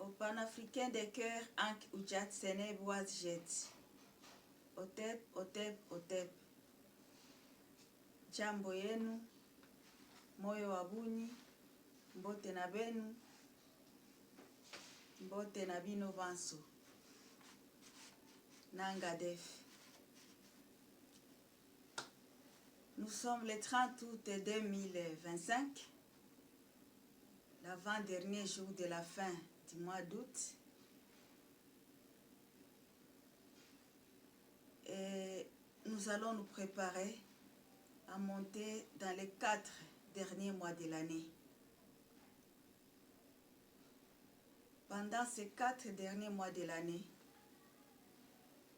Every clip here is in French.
Au panafricain des cœurs, Ank Oudjat Sene Boaz Jet. Otep, Otep, Otep. Jambo yenu, moyo wa bunyi, mbote na benu, mbote na bino banso. Nangadef. Nous sommes le 30 août 2025, l'avant-dernier jour de la fin du mois d'août. Et nous allons nous préparer à monter dans les 4 derniers mois de l'année. Pendant ces 4 derniers mois de l'année,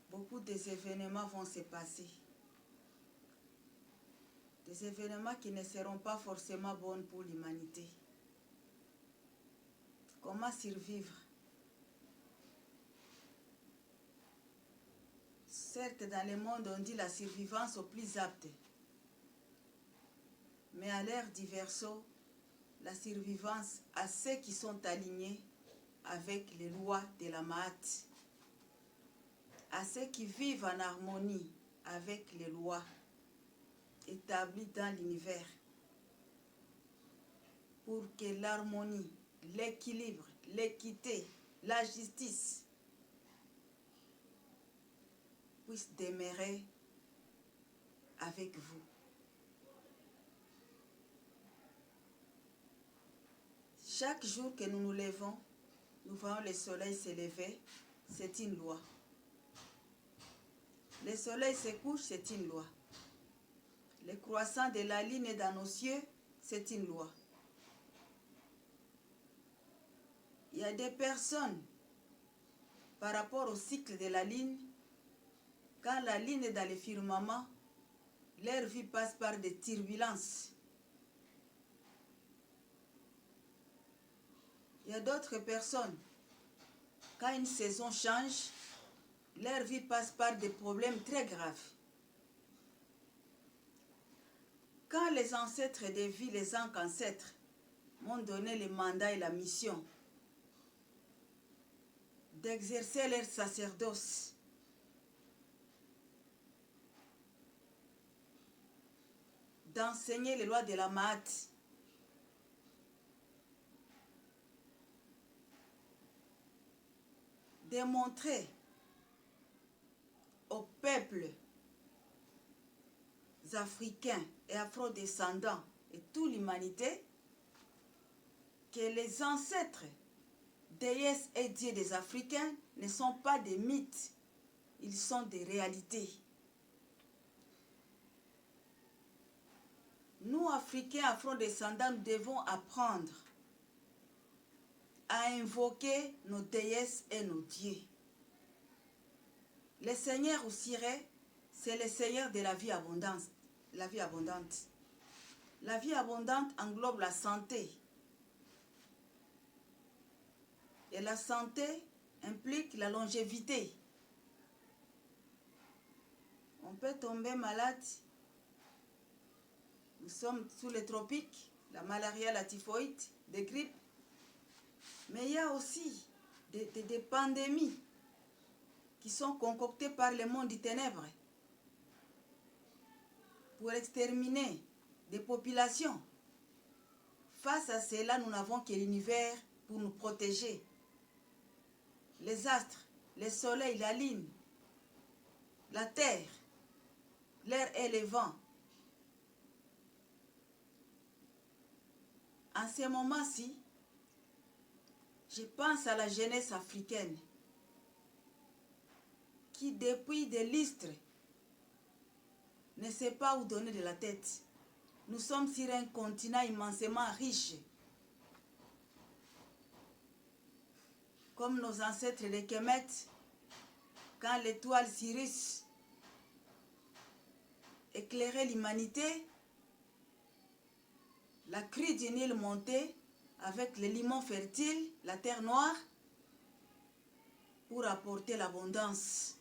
beaucoup d'événements vont se passer. Des événements qui ne seront pas forcément bons pour l'humanité. Comment survivre? Certes, dans le monde, on dit la survivance au plus apte. Mais à l'ère du Verseau, la survivance à ceux qui sont alignés avec les lois de la Maat, à ceux qui vivent en harmonie avec les lois établies dans l'univers, pour que l'harmonie, l'équilibre, l'équité, la justice puissent demeurer avec vous. Chaque jour que nous nous levons, nous voyons le soleil se lever, c'est une loi. Le soleil se couche, c'est une loi. Le croissant de la lune dans nos cieux, c'est une loi. Il y a des personnes, par rapport au cycle de la lune, quand la lune est dans le firmament, leur vie passe par des turbulences. Il y a d'autres personnes, quand une saison change, leur vie passe par des problèmes très graves. Quand les ancêtres des vies, les ancêtres, m'ont donné le mandat et la mission d'exercer leur sacerdoce, d'enseigner les lois de la Maat, de montrer aux peuples africains et afro-descendants et toute l'humanité que les ancêtres, déesses et dieux des Africains ne sont pas des mythes, ils sont des réalités. Nous, Africains, afro-descendants, nous devons apprendre à invoquer nos déesses et nos dieux. Le Seigneur Osiré, c'est le Seigneur de la vie abondante. La vie abondante. La vie abondante englobe la santé. Et la santé implique la longévité. On peut tomber malade. Nous sommes sous les tropiques, la malaria, la typhoïde, des grippes. Mais il y a aussi des pandémies qui sont concoctées par le monde des ténèbres pour exterminer des populations. Face à cela, nous n'avons que l'univers pour nous protéger. Les astres, le soleil, la lune, la terre, l'air et le vent. En ce moment-ci, je pense à la jeunesse africaine qui, depuis des lustres, ne sait pas où donner de la tête. Nous sommes sur un continent immensément riche. Comme nos ancêtres les Kemet, quand l'étoile Sirius éclairait l'humanité, la crue du Nil montait avec les limons fertiles, la terre noire, pour apporter l'abondance.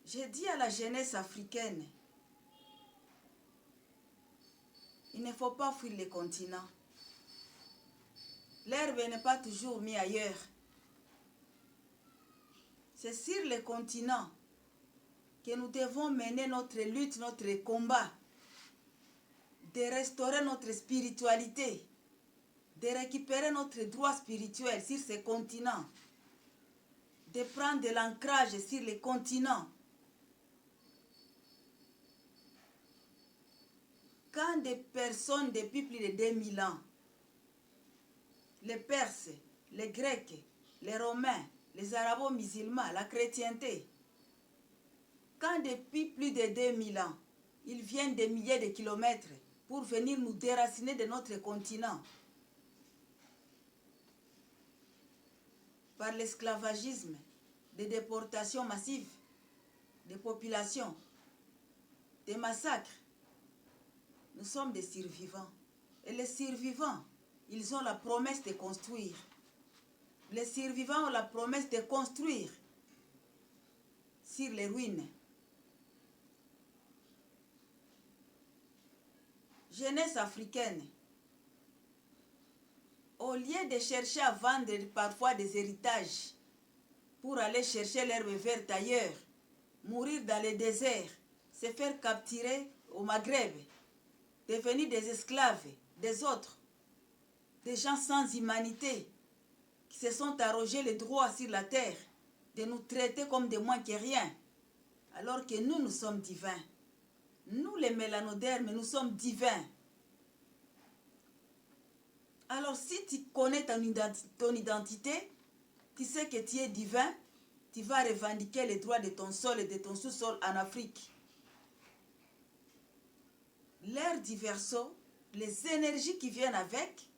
J'ai dit à la jeunesse africaine, il ne faut pas fuir les continents. L'herbe n'est pas toujours mise ailleurs. C'est sur les continents que nous devons mener notre lutte, notre combat, de restaurer notre spiritualité, de récupérer notre droit spirituel sur ces continents, de prendre de l'ancrage sur les continents. Quand des personnes depuis plus de 2000 ans, les Perses, les Grecs, les Romains, les Arabo-musulmans, la chrétienté, quand depuis plus de 2000 ans, ils viennent des milliers de kilomètres pour venir nous déraciner de notre continent, par l'esclavagisme, des déportations massives, des populations, des massacres, nous sommes des survivants. Et les survivants, ils ont la promesse de construire. Les survivants ont la promesse de construire sur les ruines. Jeunesse africaine, au lieu de chercher à vendre parfois des héritages pour aller chercher l'herbe verte ailleurs, mourir dans le désert, se faire capturer au Maghreb, devenir des esclaves des autres, des gens sans humanité, qui se sont arrogés les droits sur la terre, de nous traiter comme des moins que rien, alors que nous, nous sommes divins. Nous, les mélanodermes, nous sommes divins. Alors, si tu connais ton identité, tu sais que tu es divin, tu vas revendiquer les droits de ton sol et de ton sous-sol en Afrique. L'ère du Verseau, les énergies qui viennent avec,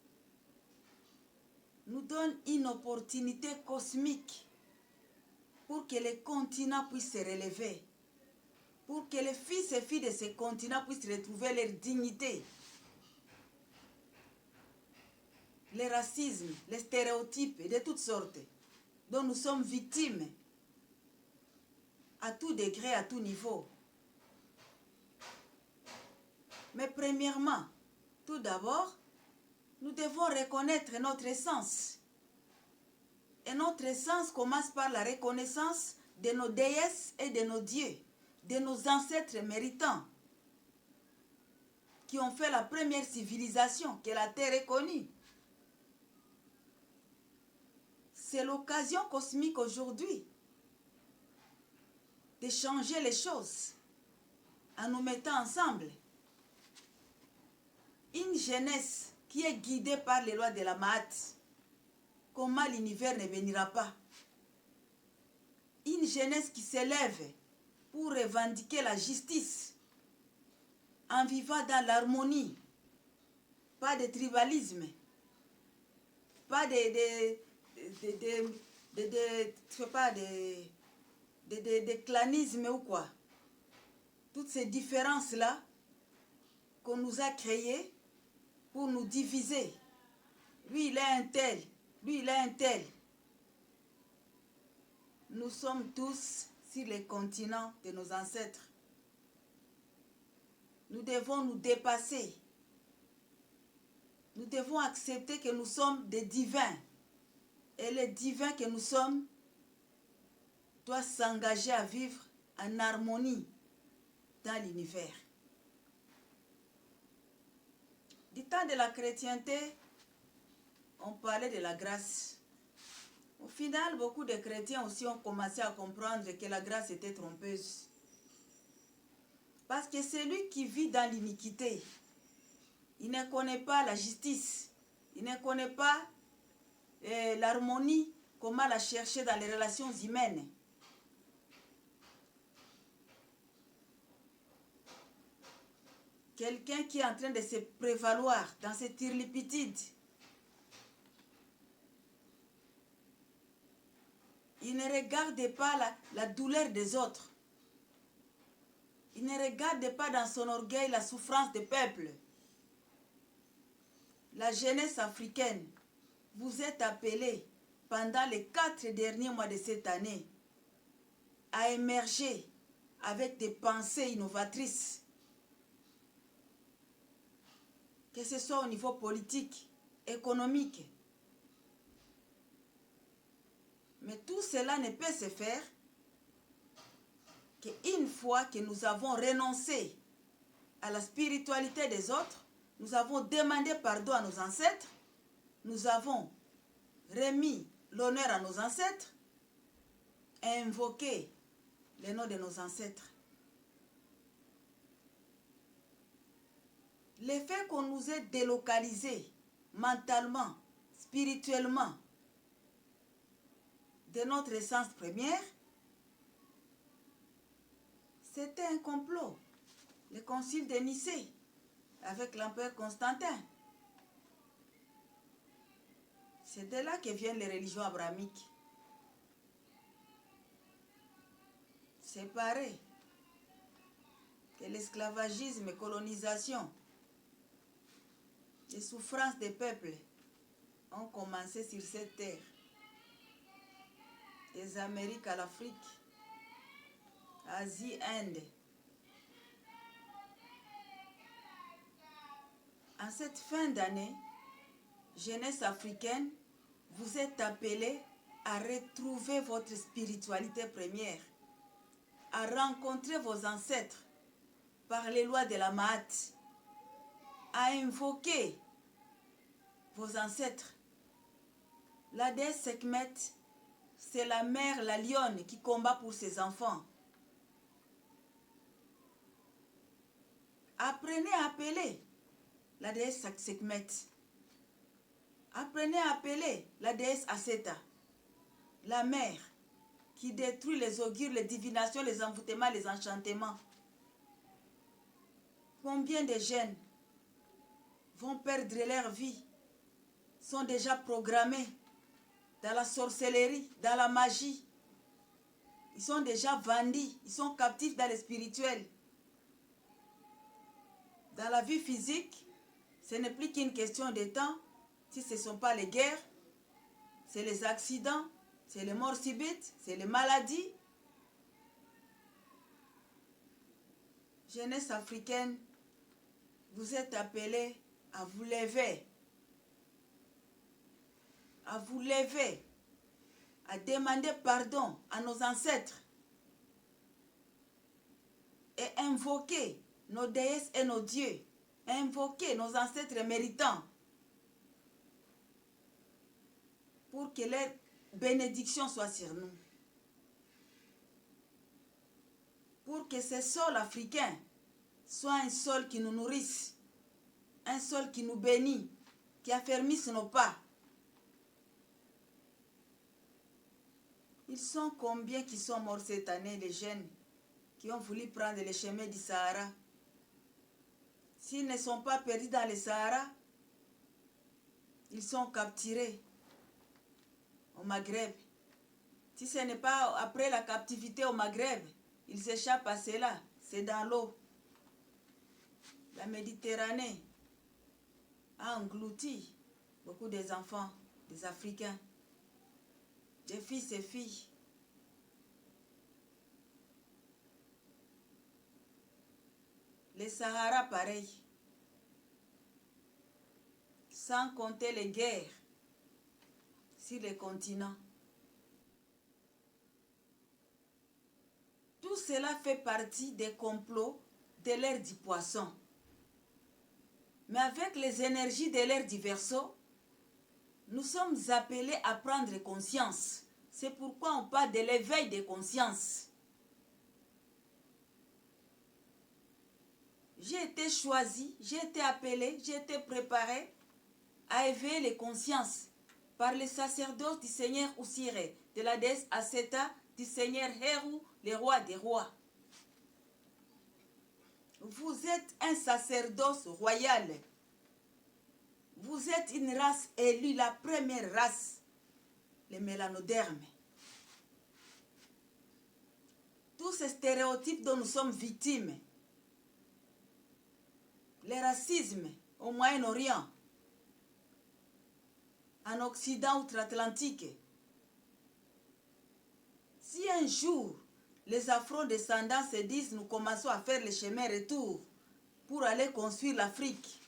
nous donnent une opportunité cosmique pour que les continents puissent se relever, pour que les fils et filles de ces continents puissent retrouver leur dignité. Les racismes, les stéréotypes de toutes sortes dont nous sommes victimes à tout degré, à tout niveau. Mais premièrement, tout d'abord, nous devons reconnaître notre essence. Et notre essence commence par la reconnaissance de nos déesses et de nos dieux, de nos ancêtres méritants, qui ont fait la première civilisation que la Terre ait connue. C'est l'occasion cosmique aujourd'hui de changer les choses en nous mettant ensemble. Une jeunesse qui est guidée par les lois de la Mahat, comment l'univers ne bénira pas? Une jeunesse qui s'élève pour revendiquer la justice en vivant dans l'harmonie, pas de tribalisme, pas de clanisme ou quoi. Toutes ces différences-là qu'on nous a créées pour nous diviser. Lui, il est un tel, lui, il est un tel. Nous sommes tous sur les continents de nos ancêtres. Nous devons nous dépasser. Nous devons accepter que nous sommes des divins. Et les divins que nous sommes doivent s'engager à vivre en harmonie dans l'univers. Du temps de la chrétienté, on parlait de la grâce. Au final, beaucoup de chrétiens aussi ont commencé à comprendre que la grâce était trompeuse. Parce que celui qui vit dans l'iniquité, il ne connaît pas la justice, il ne connaît pas l'harmonie, comment la chercher dans les relations humaines. Quelqu'un qui est en train de se prévaloir dans cette turlipitude, il ne regarde pas la douleur des autres. Il ne regarde pas dans son orgueil la souffrance des peuples. La jeunesse africaine, vous êtes appelés pendant les 4 derniers mois de cette année à émerger avec des pensées innovatrices. Que ce soit au niveau politique, économique, Mais tout cela ne peut se faire qu'une fois que nous avons renoncé à la spiritualité des autres, nous avons demandé pardon à nos ancêtres, nous avons remis l'honneur à nos ancêtres et invoqué les noms de nos ancêtres. Le fait qu'on nous ait délocalisés mentalement, spirituellement, de notre essence première, c'était un complot. Le concile de Nicée, avec l'empereur Constantin. C'est de là que viennent les religions abrahamiques. C'est pareil que l'esclavagisme et colonisation, les souffrances des peuples ont commencé sur cette terre. Des Amériques à l'Afrique, Asie, Inde. En cette fin d'année, jeunesse africaine, vous êtes appelés à retrouver votre spiritualité première, à rencontrer vos ancêtres par les lois de la Maat, à invoquer vos ancêtres. La déesse Sekhmet, c'est la mère, la lionne, qui combat pour ses enfants. Apprenez à appeler la déesse Sekhmet. Apprenez à appeler la déesse Aseta, la mère qui détruit les augures, les divinations, les envoûtements, les enchantements. Combien de jeunes vont perdre leur vie, sont déjà programmés dans la sorcellerie, dans la magie. Ils sont déjà vendus, ils sont captifs dans le spirituel. Dans la vie physique, ce n'est plus qu'une question de temps. Si ce ne sont pas les guerres, c'est les accidents, c'est les morts subites, c'est les maladies. Jeunesse africaine, vous êtes appelés à vous lever, à demander pardon à nos ancêtres et invoquer nos déesses et nos dieux, invoquer nos ancêtres méritants pour que leur bénédiction soit sur nous. Pour que ce sol africain soit un sol qui nous nourrisse, un sol qui nous bénit, qui affermisse nos pas. Ils sont combien qui sont morts cette année, les jeunes qui ont voulu prendre le chemin du Sahara? S'ils ne sont pas perdus dans le Sahara, ils sont capturés au Maghreb. Si ce n'est pas après la captivité au Maghreb, ils échappent à cela. C'est dans l'eau. La Méditerranée a englouti beaucoup des enfants, des Africains, des fils et filles. Les Sahara, pareil. Sans compter les guerres sur les continents. Tout cela fait partie des complots de l'ère du poisson. Mais avec les énergies de l'ère du Verseau, nous sommes appelés à prendre conscience. C'est pourquoi on parle de l'éveil des consciences. J'ai été choisi, j'ai été appelé, j'ai été préparé à éveiller les consciences par les sacerdoces du Seigneur Osiré, de la déesse Aseta, du Seigneur Heru, le roi des rois. Vous êtes un sacerdoce royal. Vous êtes une race élue, la première race, les mélanodermes. Tous ces stéréotypes dont nous sommes victimes, le racisme au Moyen-Orient, en Occident outre-Atlantique. Si un jour les afro-descendants se disent nous commençons à faire le chemin retour pour aller construire l'Afrique,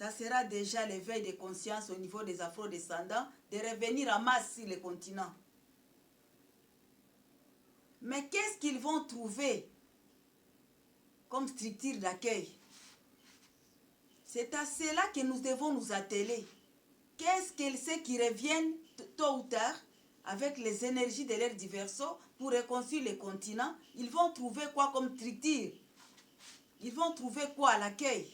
ça sera déjà l'éveil de conscience au niveau des afro-descendants de revenir en masse sur le continent. Mais qu'est-ce qu'ils vont trouver comme structure d'accueil? C'est à cela que nous devons nous atteler. Qu'est-ce que ceux qui reviennent tôt ou tard avec les énergies de leur diverso pour reconstruire le continent, ils vont trouver quoi comme structure? Ils vont trouver quoi à l'accueil?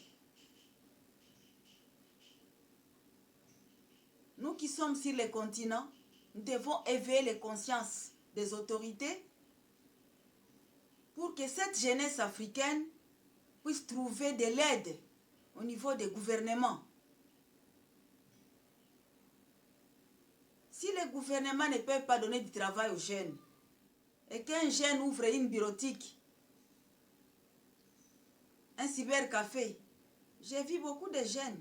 Nous qui sommes sur le continent, nous devons éveiller les consciences des autorités pour que cette jeunesse africaine puisse trouver de l'aide au niveau des gouvernements. Si les gouvernements ne peuvent pas donner du travail aux jeunes, et qu'un jeune ouvre une bureautique, un cybercafé, j'ai vu beaucoup de jeunes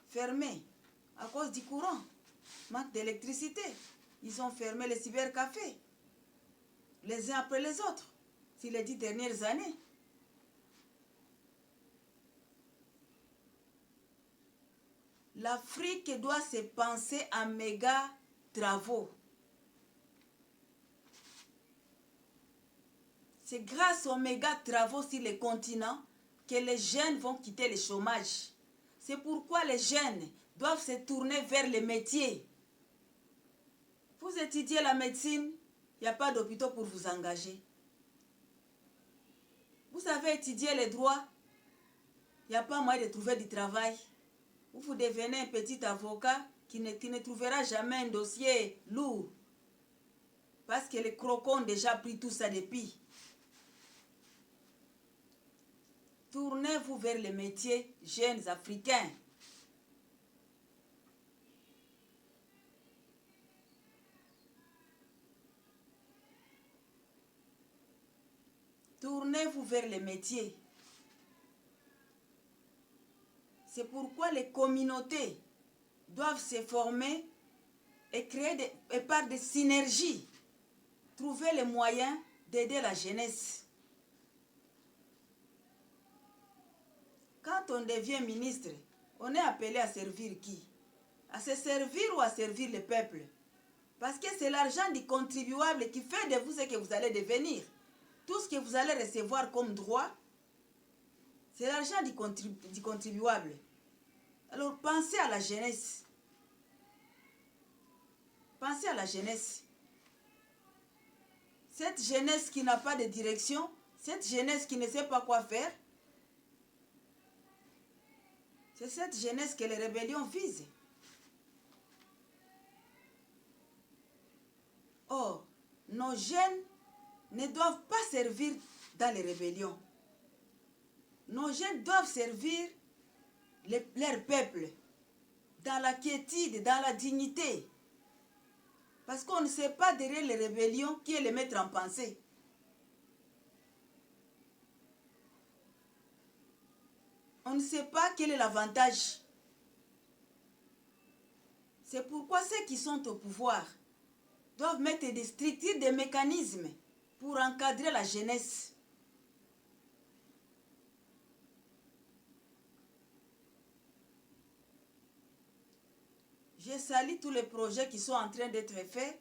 fermés à cause du courant, manque d'électricité. Ils ont fermé les cybercafés, les uns après les autres, sur les 10 dernières années. L'Afrique doit se penser en méga travaux. C'est grâce aux méga travaux sur les continents que les jeunes vont quitter le chômage. C'est pourquoi les jeunes doivent se tourner vers les métiers. Vous étudiez la médecine, il n'y a pas d'hôpital pour vous engager. Vous avez étudié les droits, il n'y a pas moyen de trouver du travail. Vous devenez un petit avocat qui ne trouvera jamais un dossier lourd. Parce que les crocos ont déjà pris tout ça depuis. Tournez-vous vers les métiers jeunes africains. Tournez-vous vers les métiers. C'est pourquoi les communautés doivent se former et créer par des synergies, trouver les moyens d'aider la jeunesse. Quand on devient ministre, on est appelé à servir qui? À se servir ou à servir le peuple? Parce que c'est l'argent du contribuable qui fait de vous ce que vous allez devenir. Tout ce que vous allez recevoir comme droit, c'est l'argent du contribuable. Alors pensez à la jeunesse. Pensez à la jeunesse. Cette jeunesse qui n'a pas de direction, cette jeunesse qui ne sait pas quoi faire, c'est cette jeunesse que les rébellions visent. Or, nos jeunes ne doivent pas servir dans les rébellions. Nos jeunes doivent servir leur peuple dans la quiétude, dans la dignité. Parce qu'on ne sait pas derrière les rébellions qui est le maître en pensée. On ne sait pas quel est l'avantage. C'est pourquoi ceux qui sont au pouvoir doivent mettre des structures, des mécanismes pour encadrer la jeunesse. Je salue tous les projets qui sont en train d'être faits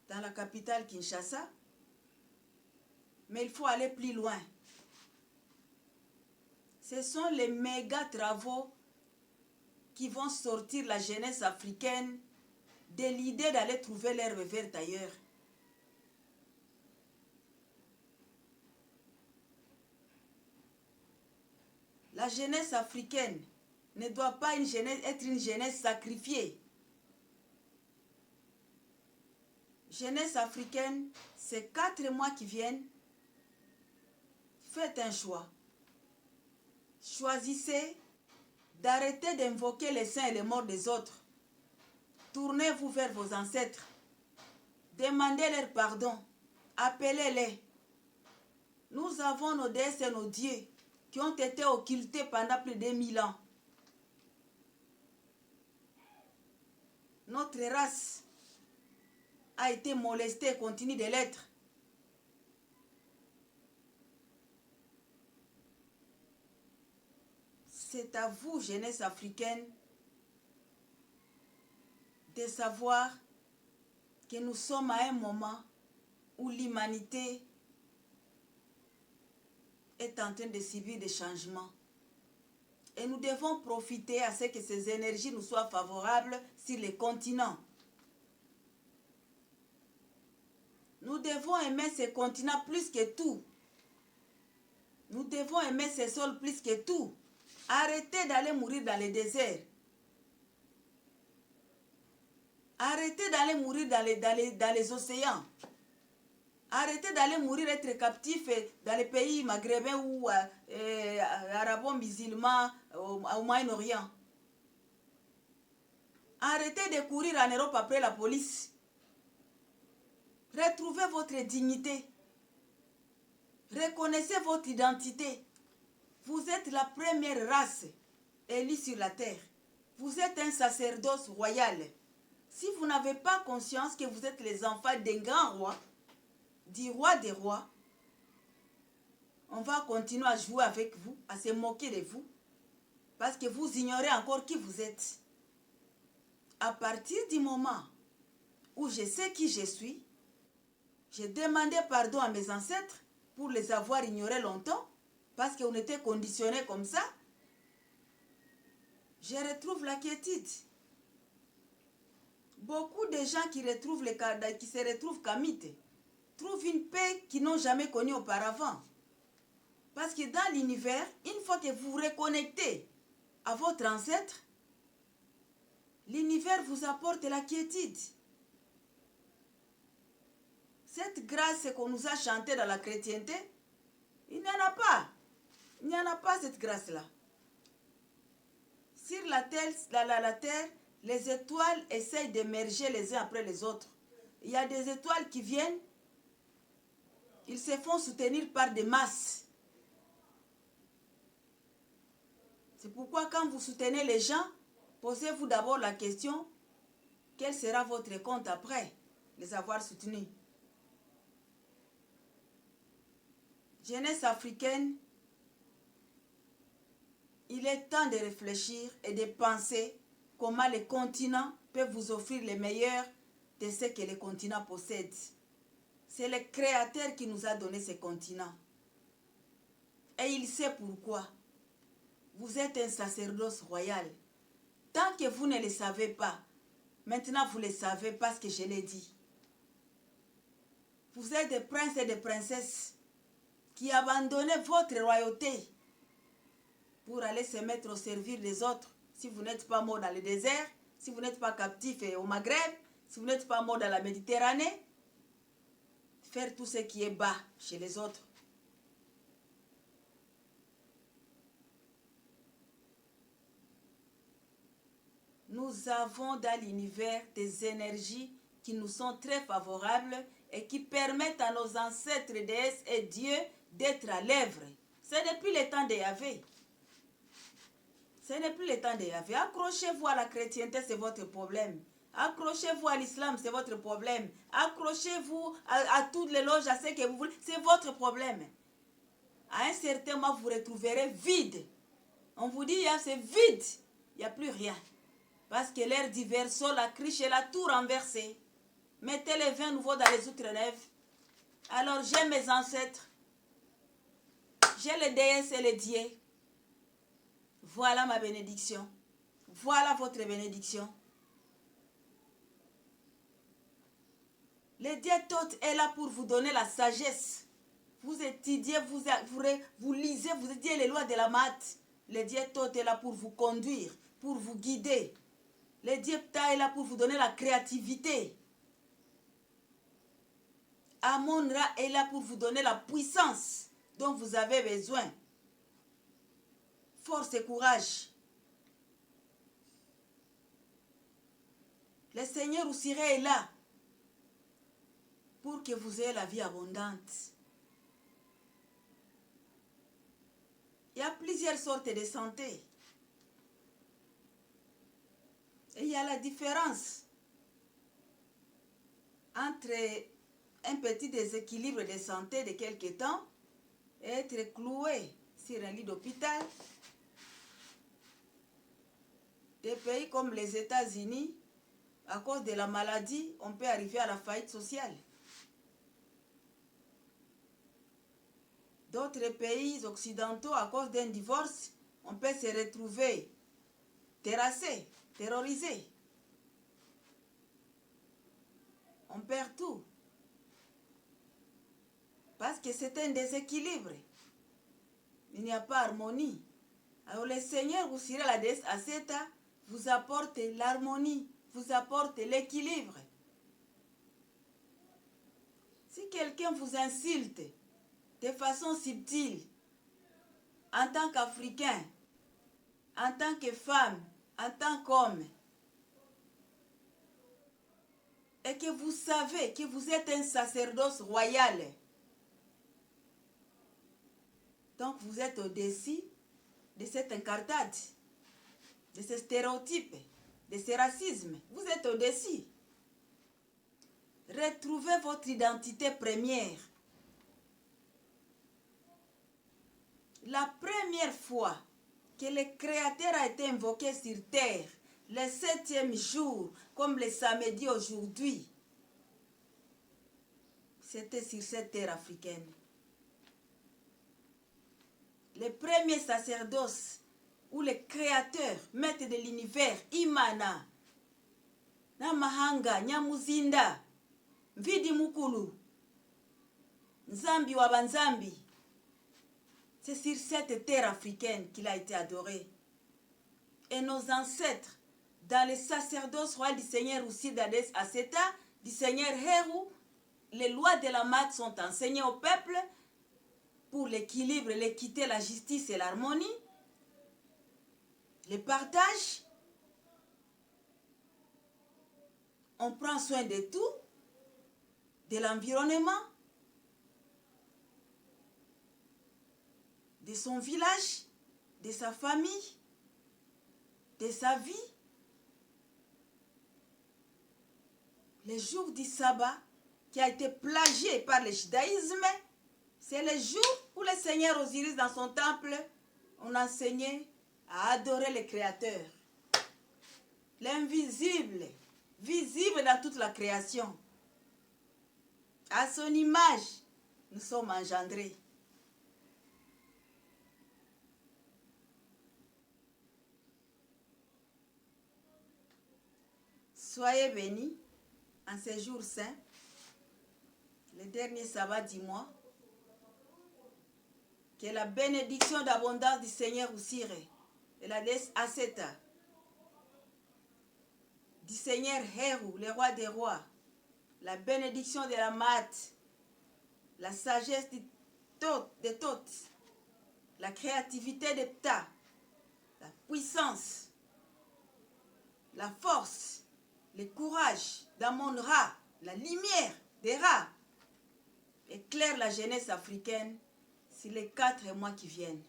dans la capitale Kinshasa, mais il faut aller plus loin. Ce sont les méga travaux qui vont sortir la jeunesse africaine de l'idée d'aller trouver l'herbe verte ailleurs. La jeunesse africaine ne doit pas être une jeunesse sacrifiée. Jeunesse africaine, ces 4 mois qui viennent, faites un choix. Choisissez d'arrêter d'invoquer les saints et les morts des autres. Tournez-vous vers vos ancêtres. Demandez leur pardon. Appelez-les. Nous avons nos déesses et nos dieux qui ont été occultés pendant plus de 1000 ans. Notre race a été molestée et continue de l'être. c'est à vous, jeunesse africaine, de savoir que nous sommes à un moment où l'humanité est en train de subir des changements. Et nous devons profiter à ce que ces énergies nous soient favorables sur les continents. Nous devons aimer ces continents plus que tout. Nous devons aimer ces sols plus que tout. Arrêtez d'aller mourir dans les déserts. Arrêtez d'aller mourir dans les océans. Arrêtez d'aller mourir, être captif dans les pays maghrébins ou arabo-musulmans au Moyen-Orient. Arrêtez de courir en Europe après la police. Retrouvez votre dignité. Reconnaissez votre identité. Vous êtes la première race élue sur la terre. Vous êtes un sacerdoce royal. Si vous n'avez pas conscience que vous êtes les enfants d'un grand roi, du roi des rois, on va continuer à jouer avec vous, à se moquer de vous, parce que vous ignorez encore qui vous êtes. À partir du moment où je sais qui je suis, j'ai demandé pardon à mes ancêtres pour les avoir ignorés longtemps, parce qu'on était conditionnés comme ça. Je retrouve la quiétude. Beaucoup de gens qui se retrouvent kamites trouvent une paix qu'ils n'ont jamais connue auparavant. Parce que dans l'univers, une fois que vous vous reconnectez à votre ancêtre, l'univers vous apporte la quiétude. Cette grâce qu'on nous a chantée dans la chrétienté, il n'y en a pas. Il n'y en a pas cette grâce-là. Sur la terre, les étoiles essayent d'émerger les uns après les autres. Il y a des étoiles qui viennent, ils se font soutenir par des masses. C'est pourquoi quand vous soutenez les gens, posez-vous d'abord la question, quel sera votre compte après les avoir soutenus? Jeunesse africaine, il est temps de réfléchir et de penser comment les continents peuvent vous offrir le meilleur de ce que les continents possèdent. C'est le Créateur qui nous a donné ces continents. Et il sait pourquoi. Vous êtes un sacerdoce royal. Tant que vous ne le savez pas, maintenant vous le savez parce que je l'ai dit. Vous êtes des princes et des princesses qui abandonnez votre royauté pour aller se mettre au service des autres. Si vous n'êtes pas mort dans le désert, si vous n'êtes pas captif au Maghreb, si vous n'êtes pas mort dans la Méditerranée, faire tout ce qui est bas chez les autres. Nous avons dans l'univers des énergies qui nous sont très favorables et qui permettent à nos ancêtres, déesses et dieux d'être à l'œuvre. Ce n'est plus le temps de Yahvé. Ce n'est plus le temps de Yahvé. Accrochez-vous à la chrétienté, c'est votre problème. Accrochez-vous à l'islam, c'est votre problème. Accrochez-vous à toutes les loges, à ce que vous voulez, c'est votre problème. À un certain moment, vous retrouverez vide. On vous dit, c'est vide. Il n'y a plus rien. Parce que l'air du verso, la cruche et la tour renversée. Mettez les vins nouveaux dans les outres neuves. Alors j'ai mes ancêtres. J'ai les déesses et les dieux. Voilà ma bénédiction. Voilà votre bénédiction. Le Dieu Thoth est là pour vous donner la sagesse. Vous étudiez, vous lisez, vous étudiez les lois de la maths. Le Dieu Thoth est là pour vous conduire, pour vous guider. Le Dieu Ptah est là pour vous donner la créativité. Amon-Ra est là pour vous donner la puissance dont vous avez besoin. Force et courage. Le Seigneur Oussiré est là pour que vous ayez la vie abondante. Il y a plusieurs sortes de santé. Et il y a la différence entre un petit déséquilibre de santé de quelque temps et être cloué sur un lit d'hôpital Des pays comme les États-Unis, à cause de la maladie, on peut arriver à la faillite sociale. D'autres pays occidentaux, à cause d'un divorce, on peut se retrouver terrassé, terrorisé. On perd tout. Parce que c'est un déséquilibre. Il n'y a pas harmonie. Alors le Seigneur, vous serez la déesse Aseta, vous apporte l'harmonie, vous apporte l'équilibre. Si quelqu'un vous insulte de façon subtile, en tant qu'Africain, en tant que femme, en tant qu'homme, et que vous savez que vous êtes un sacerdoce royal, donc vous êtes au-dessus de cette incartade, de ce stéréotype, de ce racisme. Vous êtes au-dessus. Retrouvez votre identité première. La première fois que le Créateur a été invoqué sur terre, le 7e jour, comme le samedi aujourd'hui, c'était sur cette terre africaine. Le premier sacerdoce où le Créateur, maître de l'univers, Imana, Namahanga, Nyamuzinda, Vidi Mukulu, Nzambi Wabanzambi, c'est sur cette terre africaine qu'il a été adoré. Et nos ancêtres, dans le sacerdoce royal du Seigneur aussi d'Adès Aseta, du Seigneur Heru, les lois de la Mat sont enseignées au peuple pour l'équilibre, l'équité, la justice et l'harmonie, le partage. On prend soin de tout, de l'environnement, de son village, de sa famille, de sa vie. Le jour du sabbat, qui a été plagié par le judaïsme, c'est le jour où le Seigneur Osiris, dans son temple, on enseignait à adorer le Créateur. L'invisible, visible dans toute la création. À son image, nous sommes engendrés. Soyez bénis en ces jours saints, le dernier sabbat du mois. Que la bénédiction d'abondance du Seigneur Usire et la déesse Aseta, du Seigneur Heru, le roi des rois, la bénédiction de la Mat, la sagesse de Tot, la créativité de Ptah, la puissance, la force, le courage d'Amon Ra, la lumière des Ra, éclaire la jeunesse africaine sur les 4 mois qui viennent.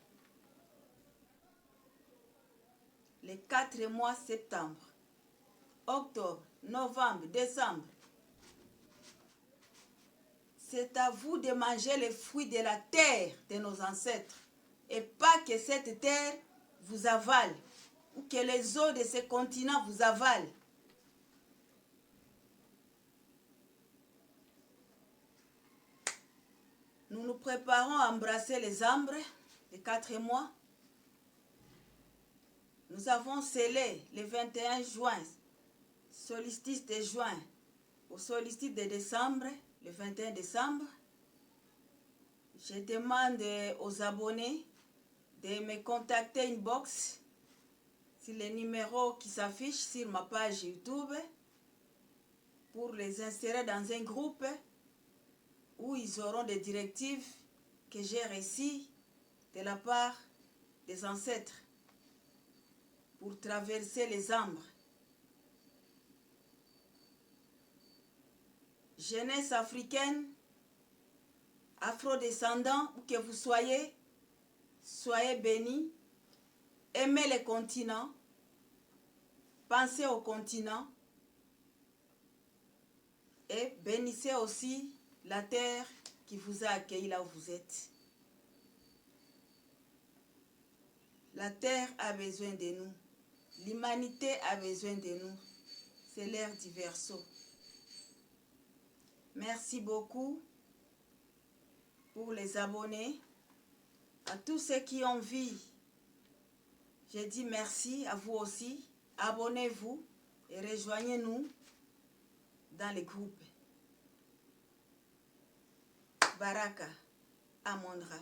Les 4 mois septembre, octobre, novembre, décembre. C'est à vous de manger les fruits de la terre de nos ancêtres et pas que cette terre vous avale ou que les eaux de ce continent vous avalent. Nous nous préparons à embrasser les arbres les 4 mois. Nous avons scellé le 21 juin, solstice de juin, au solstice de décembre, le 21 décembre. Je demande aux abonnés de me contacter inbox sur les numéros qui s'affichent sur ma page YouTube pour les insérer dans un groupe où ils auront des directives que j'ai reçues de la part des ancêtres pour traverser les ambres. Jeunesse africaine, afro-descendants, où que vous soyez, soyez bénis, aimez les continents, pensez au continent et bénissez aussi la terre qui vous a accueilli là où vous êtes. La terre a besoin de nous. L'humanité a besoin de nous. C'est l'ère du Verseau. Merci beaucoup pour les abonnés. À tous ceux qui ont vu, je dis merci à vous aussi. Abonnez-vous et rejoignez-nous dans les groupes. Baraka Amondra.